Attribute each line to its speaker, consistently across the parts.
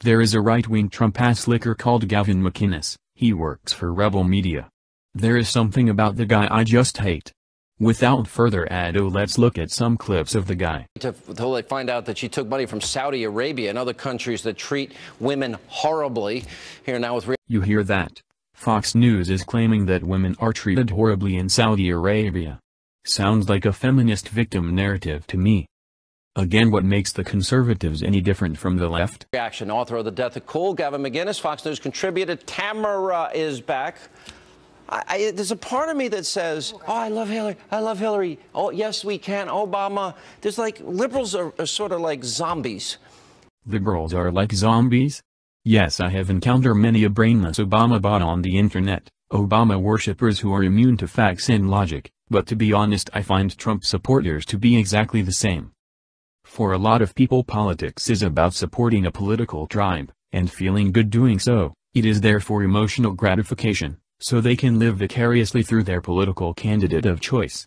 Speaker 1: There is a right-wing Trump-ass slicker called Gavin Mcinnes. He works for Rebel Media. There is something about the guy I just hate. Without further ado, let's look at some clips of the guy.
Speaker 2: Until they find out that she took money from Saudi Arabia and other countries that treat women horribly. Here now with...
Speaker 1: You hear that? Fox News is claiming that women are treated horribly in Saudi Arabia. Sounds like a feminist victim narrative to me. Again, what makes the conservatives any different from the left?
Speaker 2: Reaction. Author of The Death of Cool, Gavin Mcinnes, Fox News contributor. Tamara is back. There's a part of me that says, oh, I love Hillary. I love Hillary. Oh, yes, we can. Obama. There's like, liberals are sort of like zombies.
Speaker 1: Liberals are like zombies? Yes, I have encountered many a brainless Obama bot on the internet, Obama worshippers who are immune to facts and logic, but to be honest, I find Trump supporters to be exactly the same. For a lot of people, politics is about supporting a political tribe, and feeling good doing so. It is there for emotional gratification, so they can live vicariously through their political candidate of choice.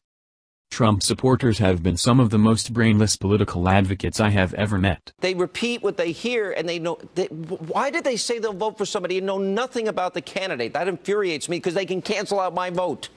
Speaker 1: Trump supporters have been some of the most brainless political advocates I have ever met.
Speaker 2: They repeat what they hear, and they know... why did they say they'll vote for somebody and know nothing about the candidate? That infuriates me, because they can cancel out my vote.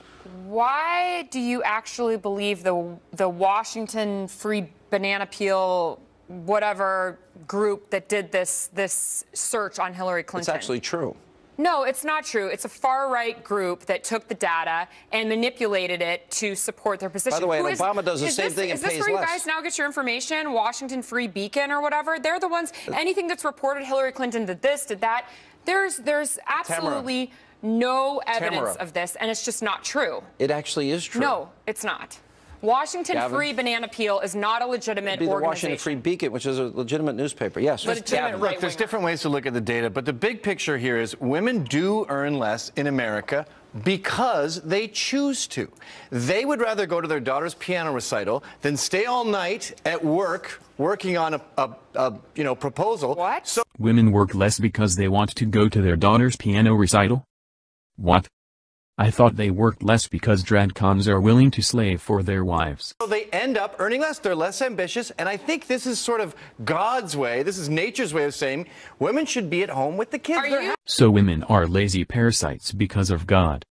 Speaker 3: Why do you actually believe the Washington Free Banana Peel whatever group that did this search on Hillary Clinton?
Speaker 2: It's actually true.
Speaker 3: No, it's not true. It's a far-right group that took the data and manipulated it to support their position.
Speaker 2: By the way, Obama does the same thing and pays less.
Speaker 3: Is this where you guys now get your information? Washington Free Beacon or whatever? They're the ones, anything that's reported Hillary Clinton did this, did that. There's absolutely no evidence of this, and it's just not true.
Speaker 2: It actually is true.
Speaker 3: No, it's not. Washington Free Banana Peel is not a legitimate
Speaker 2: organization. The Washington Free Beacon, which is a legitimate newspaper, yes.
Speaker 4: Look, there's different ways to look at the data, but the big picture here is women do earn less in America because they choose to. They would rather go to their daughter's piano recital than stay all night at work working on a proposal.
Speaker 3: What?
Speaker 4: So
Speaker 1: women work less because they want to go to their daughter's piano recital? What? I thought they worked less because dradcons are willing to slave for their wives.
Speaker 4: So they end up earning less, they're less ambitious, and I think this is sort of God's way, this is nature's way of saying women should be at home with the kids.
Speaker 1: So women are lazy parasites because of God.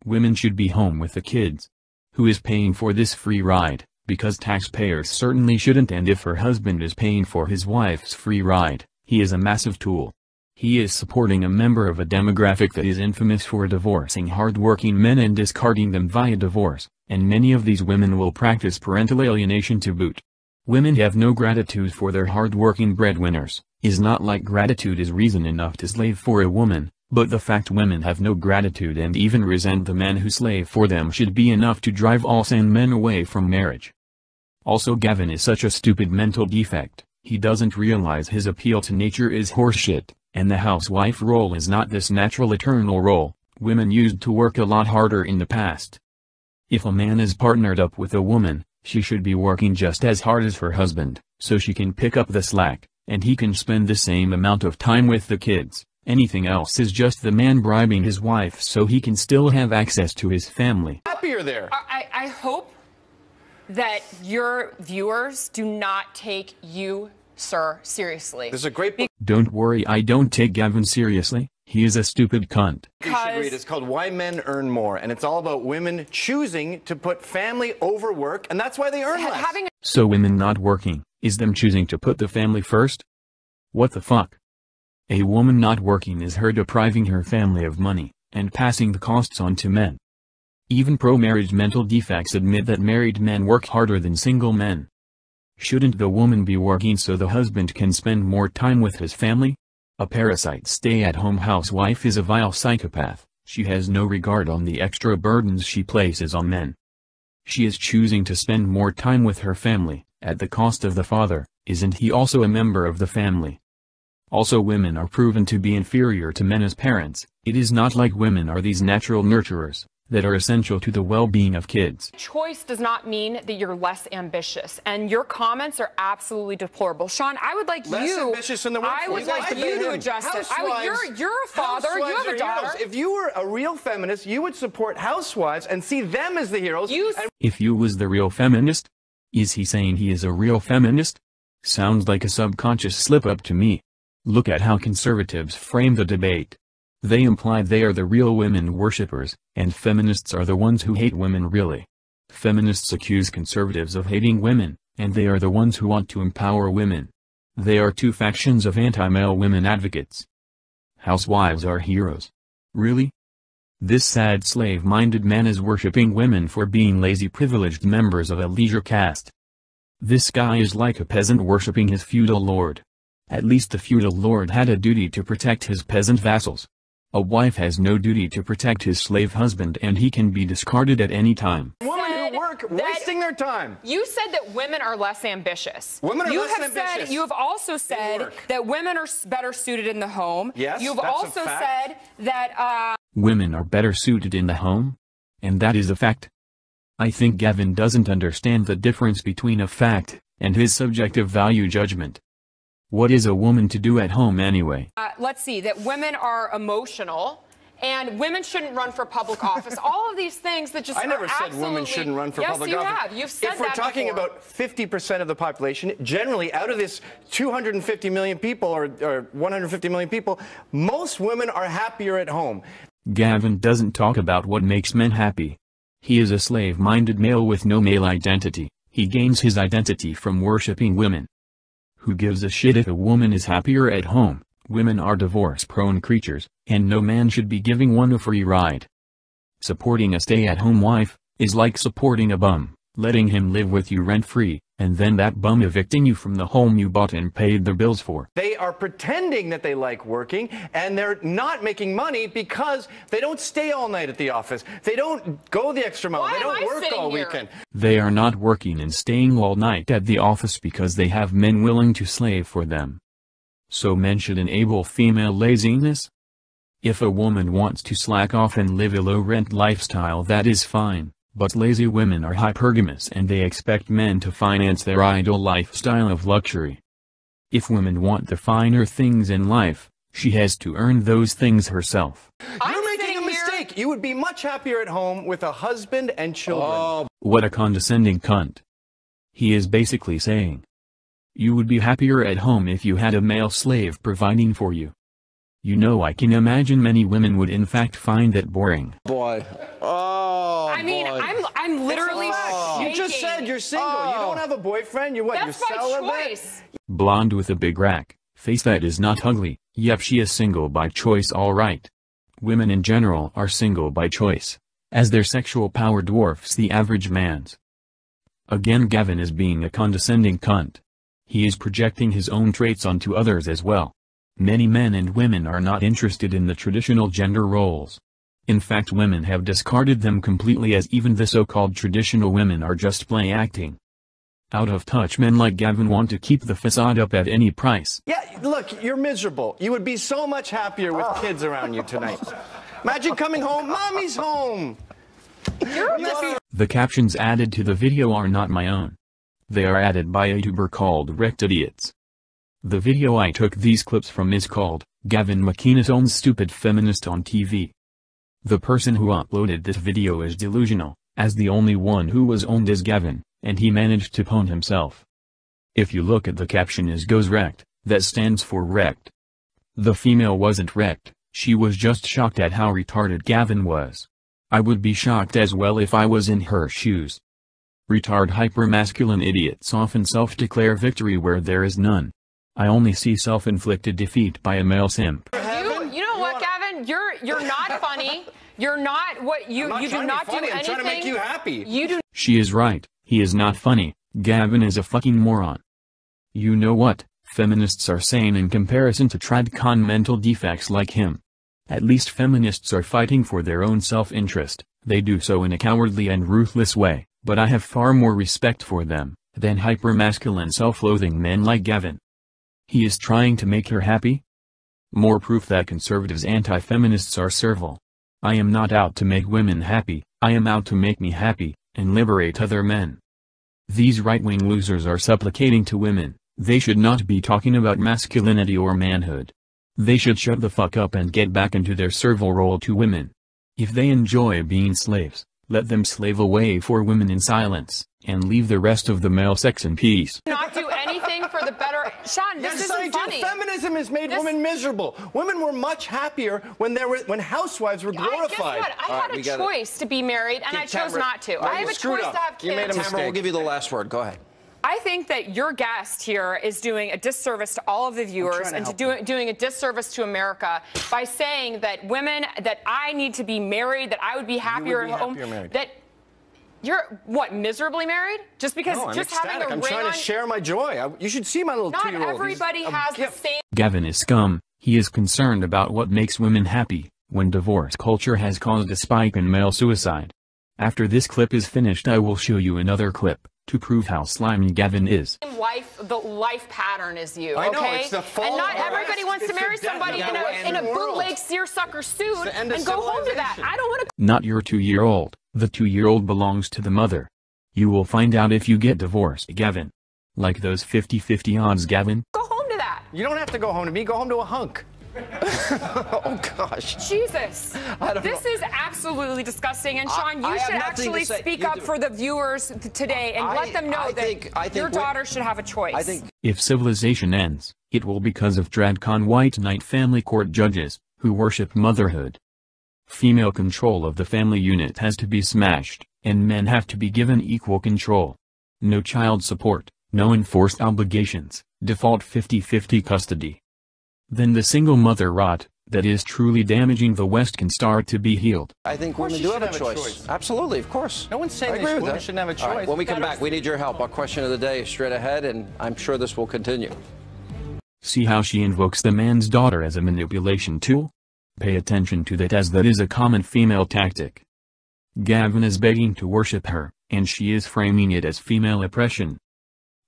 Speaker 1: Women should be home with the kids. Who is paying for this free ride? Because taxpayers certainly shouldn't, and if her husband is paying for his wife's free ride, he is a massive tool. He is supporting a member of a demographic that is infamous for divorcing hard-working men and discarding them via divorce, and many of these women will practice parental alienation to boot. Women have no gratitude for their hard-working breadwinners. Is not like gratitude is reason enough to slave for a woman, but the fact women have no gratitude and even resent the men who slave for them should be enough to drive all sane men away from marriage. Also, Gavin is such a stupid mental defect. He doesn't realize his appeal to nature is horseshit. And the housewife role is not this natural eternal role. Women used to work a lot harder in the past. If a man is partnered up with a woman, she should be working just as hard as her husband, so she can pick up the slack, and he can spend the same amount of time with the kids. Anything else is just the man bribing his wife so he can still have access to his family.
Speaker 4: Happier there.
Speaker 3: I hope that your viewers do not take you, sir, seriously.
Speaker 4: There's a great book.
Speaker 1: Don't worry, I don't take Gavin seriously. He is a stupid cunt.
Speaker 4: You should read. It's called Why Men Earn More, and it's all about women choosing to put family over work, and that's why they earn less.
Speaker 1: So women not working, is them choosing to put the family first? What the fuck? A woman not working is her depriving her family of money, and passing the costs on to men. Even pro-marriage mental defects admit that married men work harder than single men. Shouldn't the woman be working so the husband can spend more time with his family? A parasite stay-at-home housewife is a vile psychopath. She has no regard on the extra burdens she places on men. She is choosing to spend more time with her family, at the cost of the father. Isn't he also a member of the family? Also, women are proven to be inferior to men as parents. It is not like women are these natural nurturers that are essential to the well-being of kids.
Speaker 3: Choice does not mean that you're less ambitious, and your comments are absolutely deplorable. Sean, I would like
Speaker 4: less ambitious in the workforce.
Speaker 3: I would like you to adjust it. You're a father, you have a daughter.
Speaker 4: If you were a real feminist, you would support housewives and see them as the heroes.
Speaker 1: If you was the real feminist? Is he saying he is a real feminist? Sounds like a subconscious slip-up to me. Look at how conservatives frame the debate. They imply they are the real women worshippers, and feminists are the ones who hate women really. Feminists accuse conservatives of hating women, and they are the ones who want to empower women. They are two factions of anti-male women advocates. Housewives are heroes. Really? This sad slave-minded man is worshipping women for being lazy privileged members of a leisure caste. This guy is like a peasant worshipping his feudal lord. At least the feudal lord had a duty to protect his peasant vassals. A wife has no duty to protect his slave husband, and he can be discarded at any time.
Speaker 4: Women who work wasting their time.
Speaker 3: You said that women are less ambitious.
Speaker 4: Women are less ambitious.
Speaker 3: You have also said that women are better suited in the home.
Speaker 4: Yes,
Speaker 3: You've
Speaker 4: that's
Speaker 3: also
Speaker 4: a fact.
Speaker 3: said that
Speaker 1: women are better suited in the home? And that is a fact. I think Gavin doesn't understand the difference between a fact and his subjective value judgment. What is a woman to do at home anyway?
Speaker 3: Let's see, that women are emotional and women shouldn't run for public office. All of these things that just
Speaker 4: I never said women shouldn't run for public office.
Speaker 3: Yes, you have. You've said that
Speaker 4: If we're talking
Speaker 3: before.
Speaker 4: about 50% of the population, generally out of this 250 million people or 150 million people, most women are happier at home.
Speaker 1: Gavin doesn't talk about what makes men happy. He is a slave-minded male with no male identity. He gains his identity from worshipping women. Who gives a shit if a woman is happier at home? Women are divorce-prone creatures, and no man should be giving one a free ride. Supporting a stay-at-home wife is like supporting a bum, letting him live with you rent-free, and then that bum evicting you from the home you bought and paid the bills for.
Speaker 4: They are pretending that they like working, and they're not making money because they don't stay all night at the office. They don't go the extra mile. They don't work all weekend.
Speaker 1: They are not working and staying all night at the office because they have men willing to slave for them. So men should enable female laziness? If a woman wants to slack off and live a low-rent lifestyle, that is fine. But lazy women are hypergamous and they expect men to finance their idle lifestyle of luxury. If women want the finer things in life, she has to earn those things herself.
Speaker 4: You're making a mistake. You would be much happier at home with a husband and children.
Speaker 1: Oh, what a condescending cunt. He is basically saying, you would be happier at home if you had a male slave providing for you. You know, I can imagine many women would in fact find that boring.
Speaker 2: Boy. Oh,
Speaker 3: I mean,
Speaker 2: boy.
Speaker 3: I'm literally shaking.
Speaker 4: You just said you're single. You don't have a boyfriend. You're what?
Speaker 3: That's
Speaker 4: You're celibate?
Speaker 3: my choice.
Speaker 1: Blonde with a big rack face that is not ugly. Yep, she is single by choice, alright. Women in general are single by choice, as their sexual power dwarfs the average man's. Again, Gavin is being a condescending cunt. He is projecting his own traits onto others as well. Many men and women are not interested in the traditional gender roles. In fact, women have discarded them completely, as even the so-called traditional women are just play acting. Out-of-touch men like Gavin want to keep the facade up at any price.
Speaker 4: Yeah, look, you're miserable. You would be so much happier with kids around you tonight. Imagine coming home, Mommy's home.
Speaker 1: The captions added to the video are not my own. They are added by a YouTuber called Wrecked Idiots. The video I took these clips from is called, Gavin Mcinnes Owns Stupid Feminist on TV. The person who uploaded this video is delusional, as the only one who was owned is Gavin, and he managed to pwn himself. If you look at the caption, is goes wrecked, that stands for wrecked. The female wasn't wrecked, she was just shocked at how retarded Gavin was. I would be shocked as well if I was in her shoes. Retard hypermasculine idiots often self-declare victory where there is none. I only see self-inflicted defeat by a male simp.
Speaker 3: You know what, Gavin? You're not funny. You're not what you do not do anything.
Speaker 4: I'm trying to make you happy.
Speaker 3: You do.
Speaker 1: She is right, he is not funny. Gavin is a fucking moron. You know what? Feminists are sane in comparison to tradcon mental defects like him. At least feminists are fighting for their own self-interest. They do so in a cowardly and ruthless way, but I have far more respect for them than hypermasculine self-loathing men like Gavin. He is trying to make her happy? More proof that conservatives anti-feminists are servile. I am not out to make women happy, I am out to make me happy, and liberate other men. These right-wing losers are supplicating to women. They should not be talking about masculinity or manhood. They should shut the fuck up and get back into their servile role to women. If they enjoy being slaves, let them slave away for women in silence, and leave the rest of the male sex in peace.
Speaker 3: Not do anything for the better. Sean, this isn't funny.
Speaker 4: Feminism has made women miserable. Women were much happier when housewives were glorified.
Speaker 3: Guess what? I had a choice to be married, and I chose not to. I have a choice to have kids.
Speaker 2: You made a mistake. We'll give you the last word. Go ahead.
Speaker 3: I think that your guest here is doing a disservice to all of the viewers and doing a disservice to America by saying that women, that I need to be married, that I would be happier at home. That you're, what, miserably married? Just because just having a ring on...
Speaker 4: I'm trying to share my joy. You should see my little 2-year-old.
Speaker 3: Not everybody has the same...
Speaker 1: Gavin is scum. He is concerned about what makes women happy, when divorce culture has caused a spike in male suicide. After this clip is finished, I will show you another clip to prove how slimy Gavin is.
Speaker 3: The life pattern is you, okay?
Speaker 4: I know, it's the fall.
Speaker 3: And not everybody wants to marry somebody in a bootleg seersucker suit and go home to that. I don't want to...
Speaker 1: Not your 2-year-old. The 2-year-old belongs to the mother. You will find out if you get divorced, Gavin. Like those 50-50 odds, Gavin.
Speaker 3: Go home to that.
Speaker 4: You don't have to go home to me. Go home to a hunk.
Speaker 2: Oh, gosh.
Speaker 3: Jesus. This is absolutely disgusting. And, Sean, you should actually speak up for the viewers today and let them know that your daughter should have a choice.
Speaker 1: If civilization ends, it will because of Tradcon white knight family court judges, who worship motherhood. Female control of the family unit has to be smashed, and men have to be given equal control. No child support, no enforced obligations, default 50-50 custody. Then the single mother rot, that is truly damaging the West, can start to be healed.
Speaker 2: I think women do have a choice. Absolutely, of course.
Speaker 4: No one's saying women shouldn't have a choice.
Speaker 2: Right, when we come back, we need your help. Our question of the day is straight ahead, and I'm sure this will continue.
Speaker 1: See how she invokes the man's daughter as a manipulation tool? Pay attention to that, as that is a common female tactic. Gavin is begging to worship her, and she is framing it as female oppression.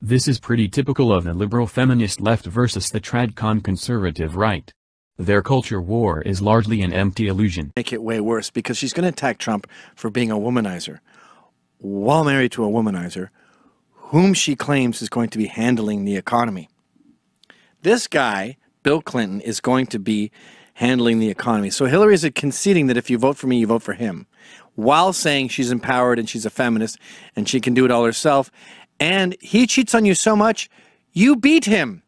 Speaker 1: This is pretty typical of the liberal feminist left versus the Tradcon conservative right. Their culture war is largely an empty illusion.
Speaker 5: Make it way worse, because she's going to attack Trump for being a womanizer, while married to a womanizer, whom she claims is going to be handling the economy. This guy, Bill Clinton, is going to be handling the economy. So Hillary is conceding that if you vote for me, you vote for him, while saying she's empowered and she's a feminist and she can do it all herself. And he cheats on you so much, you beat him.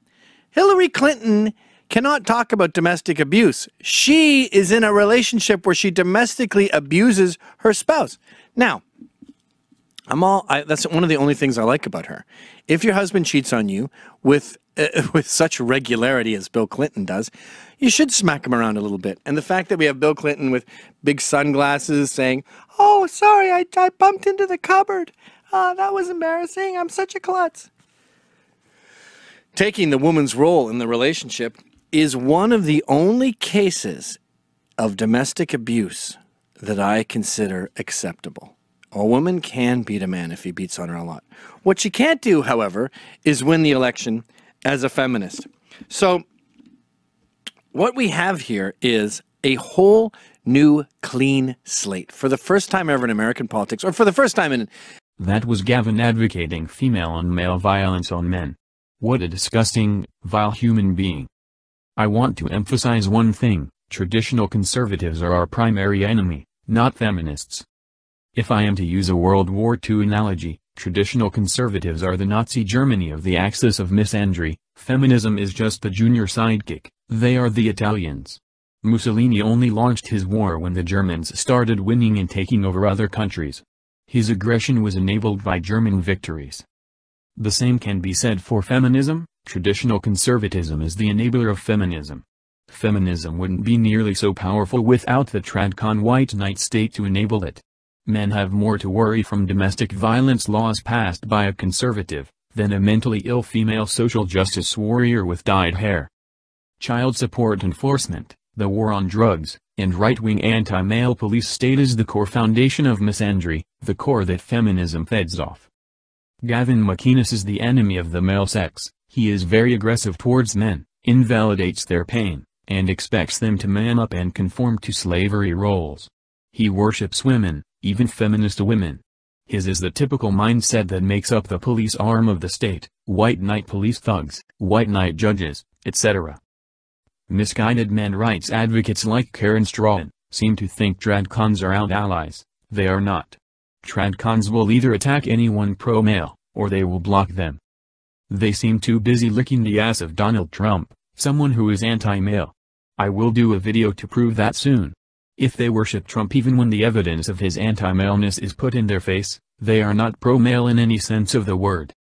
Speaker 5: Hillary Clinton cannot talk about domestic abuse. She is in a relationship where she domestically abuses her spouse. Now, that's one of the only things I like about her. If your husband cheats on you with such regularity as Bill Clinton does, you should smack him around a little bit. And the fact that we have Bill Clinton with big sunglasses saying, "Oh, sorry, I bumped into the cupboard. That was embarrassing. I'm such a klutz." Taking the woman's role in the relationship is one of the only cases of domestic abuse that I consider acceptable. A woman can beat a man if he beats on her a lot. What she can't do, however, is win the election as a feminist. So what we have here is a whole new clean slate for the first time ever in American politics, or for the first time in...
Speaker 1: That was Gavin advocating female on male violence on men. What a disgusting, vile human being. I want to emphasize one thing: traditional conservatives are our primary enemy, not feminists. If I am to use a World War II analogy, traditional conservatives are the Nazi Germany of the axis of misandry, feminism is just the junior sidekick, they are the Italians. Mussolini only launched his war when the Germans started winning and taking over other countries. His aggression was enabled by German victories. The same can be said for feminism. Traditional conservatism is the enabler of feminism. Feminism wouldn't be nearly so powerful without the Tradcon white knight state to enable it. Men have more to worry from domestic violence laws passed by a conservative, than a mentally ill female social justice warrior with dyed hair. Child support enforcement, the war on drugs, and right-wing anti-male police state is the core foundation of misandry, the core that feminism feeds off. Gavin Mcinnes is the enemy of the male sex. He is very aggressive towards men, invalidates their pain, and expects them to man up and conform to slavery roles. He worships women, even feminist women. His is the typical mindset that makes up the police arm of the state: white knight police thugs, white knight judges, etc. Misguided men rights advocates like Karen Strahan seem to think Tradcons are out allies. They are not. Tradcons will either attack anyone pro-male, or they will block them. They seem too busy licking the ass of Donald Trump, someone who is anti-male. I will do a video to prove that soon. If they worship Trump even when the evidence of his anti-maleness is put in their face, they are not pro-male in any sense of the word.